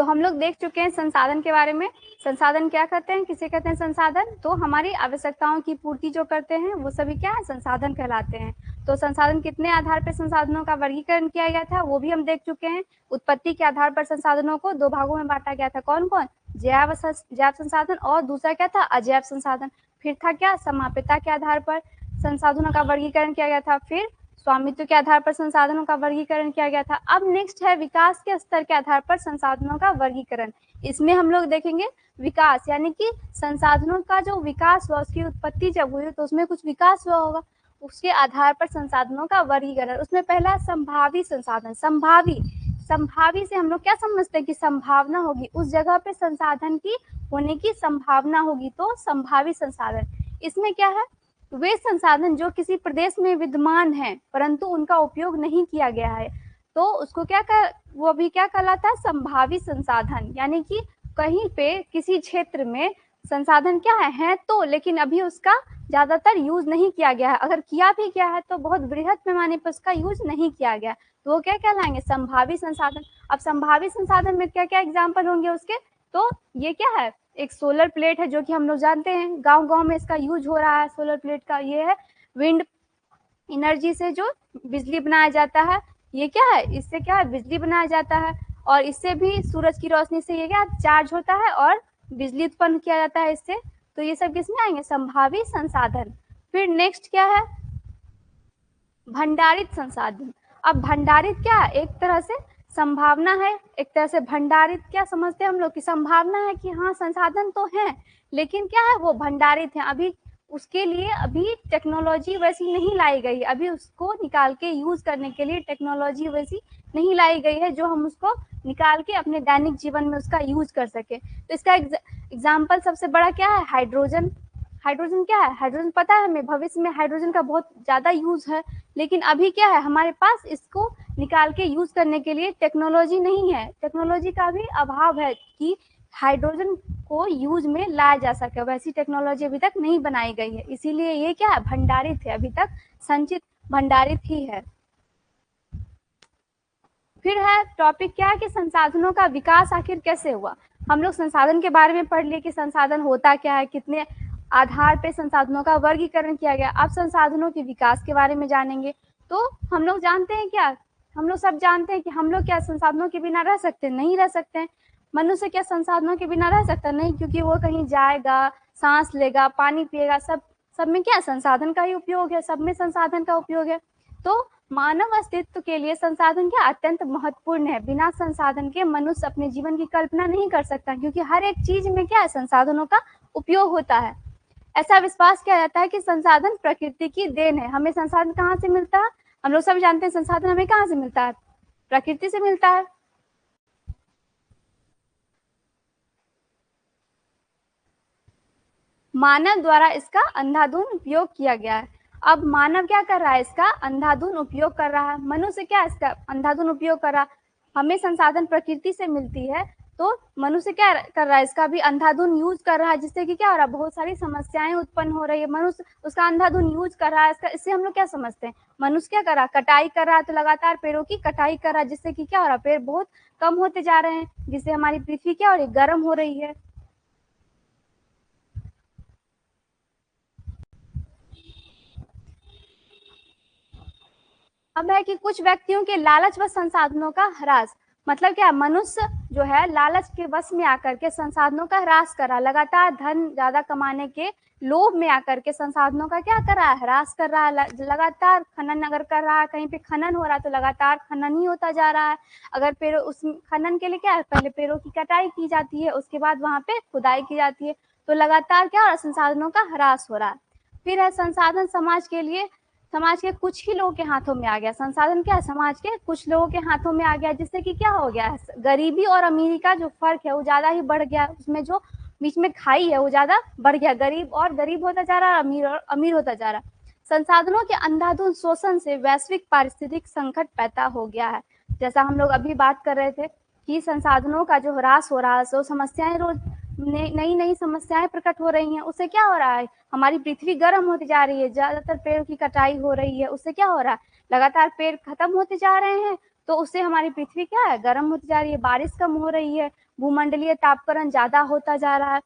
तो हम लोग देख चुके हैं संसाधन के बारे में। संसाधन क्या कहते हैं, किसे कहते हैं संसाधन? तो हमारी आवश्यकताओं की पूर्ति जो करते हैं वो सभी क्या है, संसाधन कहलाते हैं। तो संसाधन कितने आधार पर संसाधनों का वर्गीकरण किया गया था वो भी हम देख चुके हैं। उत्पत्ति के आधार पर संसाधनों को 2 भागों में बांटा गया था। कौन कौन? जैव संसाधन और दूसरा क्या था, अजैव संसाधन। फिर था क्या, समाप्यता के आधार पर संसाधनों का वर्गीकरण किया गया था। फिर स्वामित्व के आधार पर संसाधनों का वर्गीकरण किया गया था। अब नेक्स्ट है विकास के स्तर के आधार पर संसाधनों का वर्गीकरण। इसमें हम लोग देखेंगे विकास, यानी कि संसाधनों का जो विकास हुआ, उसकी उत्पत्ति जब हुई तो उसमें कुछ विकास हुआ होगा, उसके आधार पर संसाधनों का वर्गीकरण। उसमें पहला संभावी संसाधन। संभावी से हम लोग क्या समझते हैं कि संभावना होगी, उस जगह पे संसाधन की होने की संभावना होगी, तो संभावी संसाधन। इसमें क्या है, वे संसाधन जो किसी प्रदेश में विद्यमान हैं परंतु उनका उपयोग नहीं किया गया है, तो उसको वो भी क्या कहलाता है, संभावी संसाधन। यानी कि कहीं पे किसी क्षेत्र में संसाधन क्या है तो, लेकिन अभी उसका ज्यादातर यूज नहीं किया गया है, अगर किया भी गया है तो बहुत बृहद पैमाने पर उसका यूज नहीं किया गया, तो वो क्या कहलाएंगे, संभावी संसाधन। अब संभावी संसाधन में क्या क्या एग्जाम्पल होंगे उसके, तो ये क्या है, एक सोलर प्लेट है जो कि हम लोग जानते हैं गांव-गांव में इसका यूज हो रहा है। सोलर प्लेट का ये है, विंड एनर्जी से जो बिजली बनाया जाता है, ये क्या है, इससे क्या है, बिजली बनाया जाता है, और इससे भी सूरज की रोशनी से ये क्या चार्ज होता है और बिजली उत्पन्न किया जाता है इससे। तो ये सब किसमें आएंगे, संभावी संसाधन। फिर नेक्स्ट क्या है, भंडारित संसाधन। अब भंडारित क्या है, एक तरह से संभावना है, एक तरह से भंडारित क्या समझते हैं हम लोग की संभावना है कि हाँ संसाधन तो है, लेकिन क्या है वो भंडारित है, अभी उसके लिए अभी टेक्नोलॉजी वैसी नहीं लाई गई, अभी उसको निकाल के यूज करने के लिए टेक्नोलॉजी वैसी नहीं लाई गई है जो हम उसको निकाल के अपने दैनिक जीवन में उसका यूज कर सके। तो इसका एग्जाम्पल सबसे बड़ा क्या है, हाइड्रोजन। हाइड्रोजन क्या है, हाइड्रोजन पता है हमें, भविष्य में हाइड्रोजन का बहुत ज्यादा यूज है, लेकिन अभी क्या है हमारे पास इसको निकाल के यूज करने के लिए टेक्नोलॉजी नहीं है, टेक्नोलॉजी का भी अभाव है कि हाइड्रोजन को यूज में लाया जा सके, वैसी टेक्नोलॉजी अभी तक नहीं बनाई गई है, इसीलिए ये क्या है, भंडारित है, अभी तक संचित भंडारित ही है। फिर है टॉपिक क्या है कि संसाधनों का विकास आखिर कैसे हुआ। हम लोग संसाधन के बारे में पढ़ लिए कि संसाधन होता क्या है, कितने आधार पे संसाधनों का वर्गीकरण किया गया। अब संसाधनों के विकास के बारे में जानेंगे। तो हम लोग जानते हैं क्या, हम लोग सब जानते हैं कि हम लोग क्या संसाधनों के बिना रह सकते हैं, नहीं रह सकते हैं। मनुष्य क्या संसाधनों के बिना रह सकता नहीं, क्योंकि वो कहीं जाएगा, सांस लेगा, पानी पिएगा, सब में क्या संसाधन का ही उपयोग है, सब में संसाधन का उपयोग है। तो मानव अस्तित्व के लिए संसाधन क्या अत्यंत महत्वपूर्ण है, बिना संसाधन के मनुष्य अपने जीवन की कल्पना नहीं कर सकता, क्योंकि हर एक चीज में क्या है संसाधनों का उपयोग होता है। ऐसा विश्वास किया जाता है कि संसाधन प्रकृति की देन है। हमें संसाधन कहाँ से मिलता है, हम लोग सब जानते हैं संसाधन हमें कहाँ से मिलता है, प्रकृति से मिलता है। मानव द्वारा इसका अंधाधुंध उपयोग किया गया है। अब मानव क्या कर रहा है, इसका अंधाधुंध उपयोग कर रहा है। मनुष्य क्या इसका अंधाधुंध उपयोग कर रहा है, हमें संसाधन प्रकृति से मिलती है, तो मनुष्य क्या कर रहा है, इसका भी अंधाधुंध यूज कर रहा है, जिससे कि क्या हो रहा है, बहुत सारी समस्याएं उत्पन्न हो रही है। मनुष्य उसका अंधाधुंध यूज कर रहा है, इससे हम लोग क्या समझते हैं, मनुष्य क्या कर रहा है, कटाई कर रहा है, तो लगातार पेड़ों की कटाई कर रहा है, जिससे कि क्या हो रहा है, पेड़ बहुत कम होते जा रहे हैं, जिससे हमारी पृथ्वी क्या हो रही है, गर्म हो रही है। अब है कि कुछ व्यक्तियों के लालच व संसाधनों का ह्रास, मतलब क्या, मनुष्य जो है लालच के वश में आकर के संसाधनों का ह्रास कर रहा है, लगातार धन ज्यादा कमाने के लोभ में आकर के संसाधनों का क्या कर रहा है, ह्रास कर रहा है। लगातार खनन अगर कर रहा है, कहीं पे खनन हो रहा है तो लगातार खनन ही होता जा रहा है। अगर पेड़, उस खनन के लिए क्या है, पहले पेड़ों की कटाई की जाती है, उसके बाद वहां पे खुदाई की जाती है, तो लगातार क्या हो रहा है, संसाधनों का ह्रास हो रहा है। फिर है संसाधन समाज के लिए, समाज के कुछ ही लोगों के हाथों में आ गया। संसाधन क्या है, समाज के कुछ लोगों के हाथों में आ गया, जिससे कि क्या हो गया है, गरीबी और अमीरी का जो फर्क है वो ज्यादा ही बढ़ गया, उसमें जो बीच में खाई है वो ज्यादा बढ़ गया, गरीब और गरीब होता जा रहा है, अमीर और अमीर होता जा रहा है। संसाधनों के अंधाधुंध शोषण से वैश्विक पारिस्थितिक संकट पैदा हो गया है। जैसा हम लोग अभी बात कर रहे थे कि संसाधनों का जो ह्रास हो रहा है, तो समस्याएं रोज नई नई समस्याएं प्रकट हो रही हैं, उससे क्या हो रहा है, हमारी पृथ्वी गर्म होती जा रही है, ज्यादातर पेड़ों की कटाई हो रही है, उससे क्या हो रहा है, लगातार पेड़ खत्म होते जा रहे हैं, तो उससे हमारी पृथ्वी क्या है, गर्म होती जा रही है, बारिश कम हो रही है, भूमंडलीय तापकरण ज्यादा होता जा रहा है।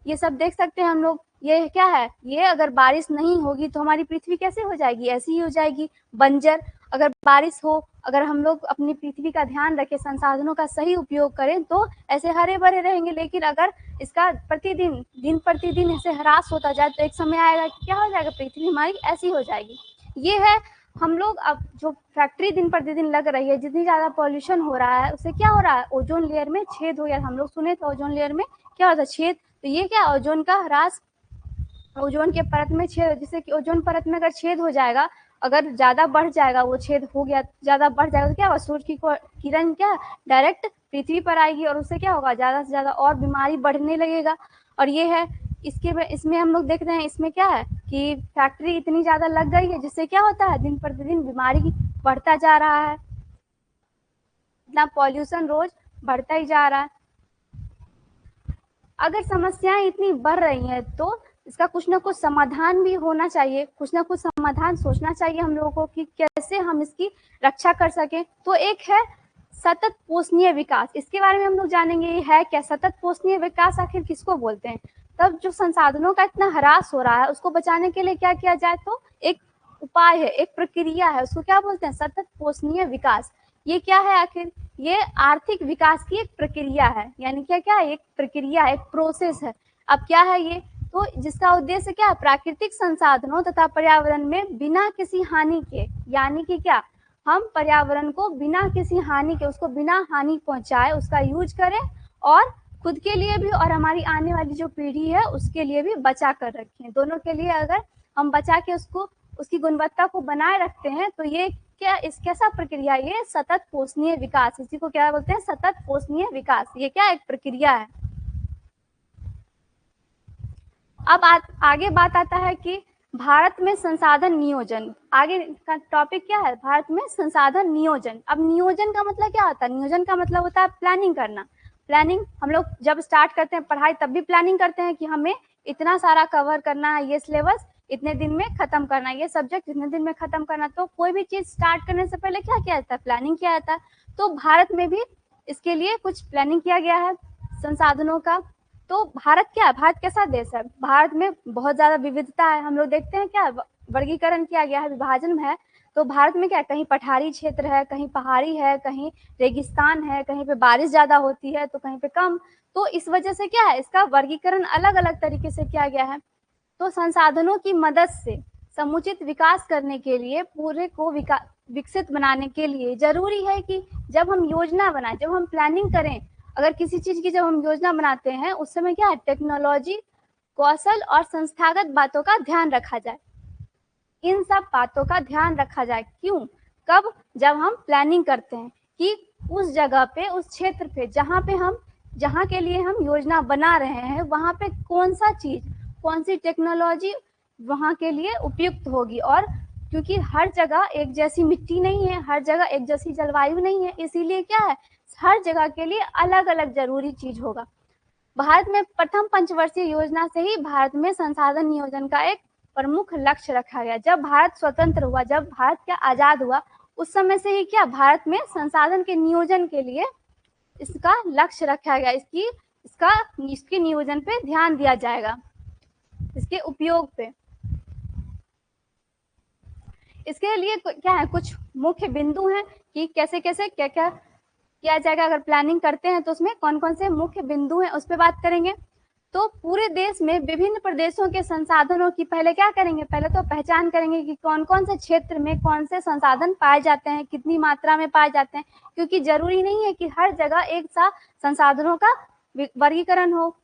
ये सब देख सकते हैं हम लोग। ये क्या है, ये अगर बारिश नहीं होगी तो हमारी पृथ्वी कैसे हो जाएगी, ऐसी ही हो जाएगी, बंजर। अगर बारिश हो, अगर हम लोग अपनी पृथ्वी का ध्यान रखें, संसाधनों का सही उपयोग करें, तो ऐसे हरे भरे रहेंगे। लेकिन अगर इसका प्रतिदिन, दिन प्रतिदिन ऐसे ह्रास होता जाए तो एक समय आएगा कि क्या हो जाएगा, पृथ्वी हमारी ऐसी हो जाएगी। ये है हम लोग अब जो फैक्ट्री दिन प्रतिदिन लग रही है, जितनी ज्यादा पॉल्यूशन हो रहा है, उससे क्या हो रहा है, ओजोन लेयर में छेद हो गया। हम लोग सुने थे ओजोन लेयर में क्या होता है, छेद। तो ये क्या, ओजोन का ह्रास, ओजोन के परत में छेद, जिससे कि ओजोन परत में अगर छेद हो जाएगा, अगर ज्यादा बढ़ जाएगा, वो छेद हो गया ज्यादा बढ़ जाएगा, तो क्या होगा, सूर्य की किरण क्या डायरेक्ट पृथ्वी पर आएगी, और उससे क्या होगा, ज्यादा से ज्यादा और बीमारी बढ़ने लगेगा। और ये है इसमें हम लोग देख रहे हैं, इसमें क्या है कि फैक्ट्री इतनी ज्यादा लग गई है, जिससे क्या होता है, दिन प्रतिदिन बीमारी बढ़ता जा रहा है, इतना पॉल्यूशन रोज बढ़ता ही जा रहा है। अगर समस्याएं इतनी बढ़ रही हैं तो इसका कुछ ना कुछ समाधान भी होना चाहिए, कुछ ना कुछ समाधान सोचना चाहिए हम लोगों को कि कैसे हम इसकी रक्षा कर सकें। तो एक है सतत पोषणीय विकास, इसके बारे में हम लोग जानेंगे। ये है क्या, सतत पोषणीय विकास आखिर किसको बोलते हैं। तब जो संसाधनों का इतना ह्रास हो रहा है, उसको बचाने के लिए क्या किया जाए, तो एक उपाय है, एक प्रक्रिया है, उसको क्या बोलते हैं, सतत पोषणीय विकास। ये क्या है आखिर, ये आर्थिक विकास की एक प्रक्रिया है, यानी क्या है, एक प्रक्रिया, एक प्रोसेस है। अब क्या है ये, तो जिसका उद्देश्य क्या है, प्राकृतिक संसाधनों तथा पर्यावरण में बिना किसी हानि के, यानी कि क्या, हम पर्यावरण को बिना किसी हानि के, उसको बिना हानि पहुंचाए उसका यूज करें, और खुद के लिए भी और हमारी आने वाली जो पीढ़ी है उसके लिए भी बचा कर रखें। दोनों के लिए अगर हम बचा के उसको, उसकी गुणवत्ता को बनाए रखते हैं, तो ये क्या, इस कैसा प्रक्रिया, ये सतत पोषणीय विकास, इसी को क्या बोलते हैं, सतत पोषणीय विकास। ये क्या एक प्रक्रिया है। अब आगे बात आता है कि भारत में संसाधन नियोजन, आगे का टॉपिक क्या है, भारत में संसाधन नियोजन। अब नियोजन का मतलब क्या होता है, नियोजन का मतलब होता है प्लानिंग करना। प्लानिंग हम लोग जब स्टार्ट करते हैं पढ़ाई, तब भी प्लानिंग करते हैं कि हमें इतना सारा कवर करना है, ये सिलेबस इतने दिन में खत्म करना है, ये सब्जेक्ट इतने दिन में खत्म करना। तो कोई भी चीज स्टार्ट करने से पहले क्या किया जाता है, प्लानिंग किया जाता है। तो भारत में भी इसके लिए कुछ प्लानिंग किया गया है संसाधनों का। तो भारत क्या है, भारत कैसा देश है, भारत में बहुत ज्यादा विविधता है। हम लोग देखते हैं क्या, वर्गीकरण किया गया है, विभाजन है। तो भारत में क्या, कहीं पठारी क्षेत्र है, कहीं पहाड़ी है, कहीं रेगिस्तान है, कहीं पे बारिश ज्यादा होती है तो कहीं पे कम। तो इस वजह से क्या है, इसका वर्गीकरण अलग अलग तरीके से किया गया है। तो संसाधनों की मदद से समुचित विकास करने के लिए, पूरे को विकसित बनाने के लिए जरूरी है कि जब हम योजना बनाएं, जब हम प्लानिंग करें, अगर किसी चीज की जब हम योजना बनाते हैं, उस समय क्या है, टेक्नोलॉजी, कौशल और संस्थागत बातों का ध्यान रखा जाए। इन सब बातों का ध्यान रखा जाए, क्यों, कब, जब हम प्लानिंग करते हैं कि उस जगह पे, उस क्षेत्र पे, जहाँ के लिए हम योजना बना रहे हैं, वहां पे कौन सा चीज, कौन सी टेक्नोलॉजी वहां के लिए उपयुक्त होगी। और क्योंकि हर जगह एक जैसी मिट्टी नहीं है, हर जगह एक जैसी जलवायु नहीं है, इसीलिए क्या है, हर जगह के लिए अलग अलग जरूरी चीज होगा। भारत में प्रथम पंचवर्षीय योजना से ही भारत में संसाधन नियोजन का एक प्रमुख लक्ष्य रखा गया। जब भारत स्वतंत्र हुआ, जब भारत क्या आजाद हुआ, उस समय से ही क्या, भारत में संसाधन के नियोजन के लिए इसका लक्ष्य रखा गया, इसके नियोजन पे ध्यान दिया जाएगा, इसके उपयोग पे। इसके लिए क्या है, कुछ मुख्य बिंदु हैं कि कैसे कैसे क्या क्या किया जाएगा। अगर प्लानिंग करते हैं तो उसमें कौन कौन से मुख्य बिंदु हैं, उस पर बात करेंगे। तो पूरे देश में विभिन्न प्रदेशों के संसाधनों की पहले क्या करेंगे, पहले तो पहचान करेंगे कि कौन कौन से क्षेत्र में कौन से संसाधन पाए जाते हैं, कितनी मात्रा में पाए जाते हैं। क्योंकि जरूरी नहीं है कि हर जगह एक सा संसाधनों का वर्गीकरण हो।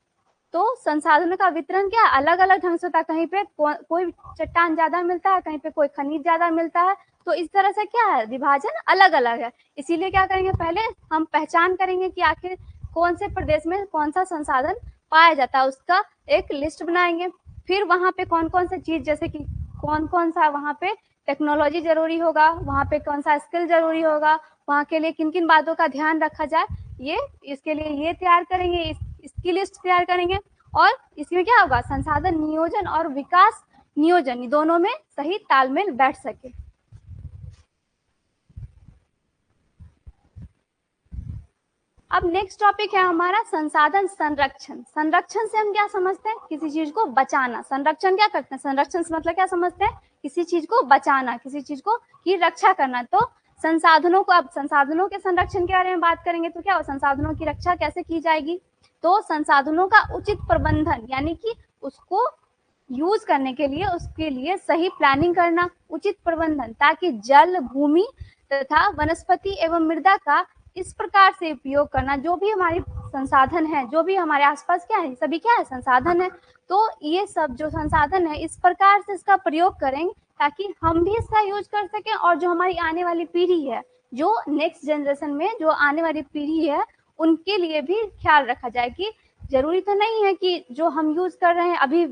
तो संसाधनों का वितरण क्या अलग अलग ढंग से होता है, कहीं पे कोई चट्टान ज्यादा मिलता है, कहीं पे कोई खनिज ज्यादा मिलता है। तो इस तरह से क्या है, विभाजन अलग अलग है। इसीलिए क्या करेंगे, पहले हम पहचान करेंगे कि आखिर कौन से प्रदेश में कौन सा संसाधन पाया जाता है, उसका एक लिस्ट बनाएंगे। फिर वहां पे कौन कौन सी चीज, जैसे कि कौन कौन सा वहां पे टेक्नोलॉजी जरूरी होगा, वहां पे कौन सा स्किल जरूरी होगा, वहां के लिए किन किन बातों का ध्यान रखा जाए, ये इसके लिए ये तैयार करेंगे, इसकी लिस्ट तैयार करेंगे। और इसमें क्या होगा, संसाधन नियोजन और विकास नियोजन दोनों में सही तालमेल बैठ सके। अब नेक्स्ट टॉपिक है हमारा संसाधन संरक्षण। संरक्षण से हम क्या समझते हैं? किसी चीज को बचाना। संरक्षण क्या करते हैं? संरक्षण से मतलब क्या समझते हैं? किसी चीज को बचाना, किसी चीज को की रक्षा करना। तो संसाधनों को, अब संसाधनों के संरक्षण के बारे में बात करेंगे तो क्या हो, संसाधनों की रक्षा कैसे की जाएगी? तो संसाधनों का उचित प्रबंधन, यानी कि उसको यूज करने के लिए, उसके लिए सही प्लानिंग करना, उचित प्रबंधन, ताकि जल, भूमि तथा वनस्पति एवं मृदा का इस प्रकार से उपयोग करना, जो भी हमारे संसाधन है, जो भी हमारे आसपास क्या है, सभी क्या है, संसाधन है। तो ये सब जो संसाधन है इस प्रकार से इसका प्रयोग करें ताकि हम भी इसका यूज कर सकें और जो हमारी आने वाली पीढ़ी है, जो नेक्स्ट जनरेशन में जो आने वाली पीढ़ी है, उनके लिए भी ख्याल रखा जाए कि जरूरी तो नहीं है कि जो हम यूज कर रहे हैं अभी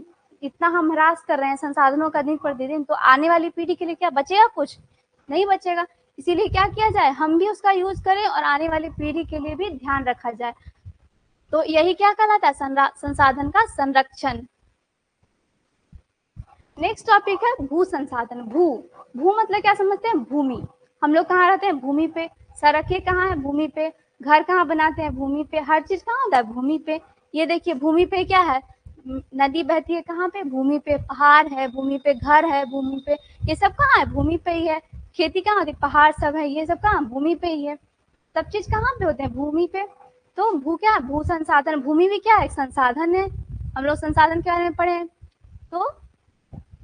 इतना हम ह्रास कर रहे हैं संसाधनों का दिन प्रतिदिन, तो आने वाली पीढ़ी के लिए क्या बचेगा? कुछ नहीं बचेगा। इसीलिए क्या किया जाए, हम भी उसका यूज करें और आने वाली पीढ़ी के लिए भी ध्यान रखा जाए। तो यही क्या कहलाता है, संसाधन का संरक्षण। नेक्स्ट टॉपिक है भू संसाधन। भू मतलब क्या समझते हैं? भूमि। हम लोग कहाँ रहते हैं? भूमि पे। सड़कें कहाँ है? भूमि पे। घर कहाँ बनाते हैं? भूमि पे। हर चीज कहाँ होता है? भूमि पे। ये देखिए भूमि पे क्या है, नदी बहती है कहाँ पे? भूमि पे। पहाड़ है भूमि पे, घर है भूमि पे, ये सब कहाँ है? भूमि पे ही है। खेती कहाँ होती है? पहाड़ सब है, ये सब कहाँ? भूमि पे ही है। सब चीज कहाँ पे होते हैं? भूमि पे। तो भू क्या है? भू संसाधन। भूमि भी क्या है? एक संसाधन है। हम लोग संसाधन के बारे में पढ़े हैं। तो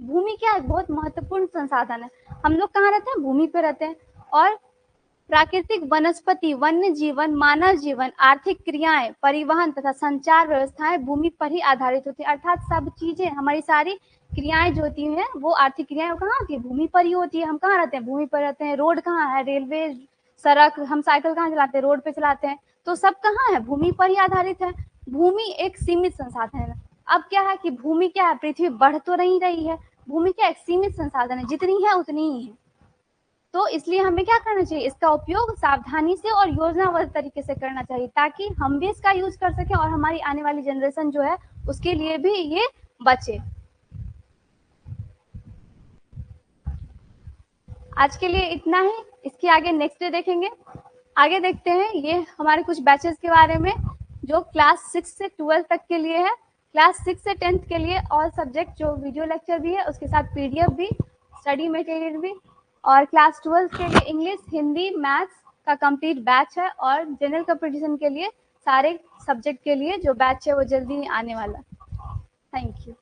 भूमि क्या है? बहुत महत्वपूर्ण संसाधन है। हम लोग कहाँ रहते हैं? भूमि पे रहते हैं। और प्राकृतिक, वनस्पति, वन्य जीवन, मानव जीवन, आर्थिक क्रियाएं, परिवहन तथा संचार व्यवस्थाएं भूमि पर ही आधारित होती है। अर्थात सब चीजें, हमारी सारी क्रियाएं जो होती हैं वो आर्थिक क्रियाएं कहाँ होती है? भूमि पर ही होती है। हम कहाँ रहते हैं? भूमि पर रहते हैं। रोड कहाँ है? रेलवे, सड़क, हम साइकिल कहाँ चलाते हैं? रोड पे चलाते हैं। तो सब कहाँ है? भूमि पर ही आधारित है। भूमि एक सीमित संसाधन है। अब क्या है कि भूमि क्या है, पृथ्वी बढ़ तो नहीं रही है, भूमि क्या एक सीमित संसाधन है, जितनी है उतनी ही है। तो इसलिए हमें क्या करना चाहिए, इसका उपयोग सावधानी से और योजनाबद्ध तरीके से करना चाहिए ताकि हम भी इसका यूज कर सकें और हमारी आने वाली जनरेशन जो है उसके लिए भी ये बचे। आज के लिए इतना ही, इसके आगे नेक्स्ट डे देखेंगे। आगे देखते हैं ये हमारे कुछ बैचेस के बारे में जो क्लास 6 से 12 तक के लिए है। क्लास 6 से 10th के लिए ऑल सब्जेक्ट जो वीडियो लेक्चर भी है, उसके साथ पीडीएफ भी, स्टडी मटेरियल भी। और क्लास 12 के लिए इंग्लिश, हिंदी, मैथ्स का कंप्लीट बैच है। और जनरल कंपटीशन के लिए सारे सब्जेक्ट के लिए जो बैच है वो जल्दी आने वाला। Thank you.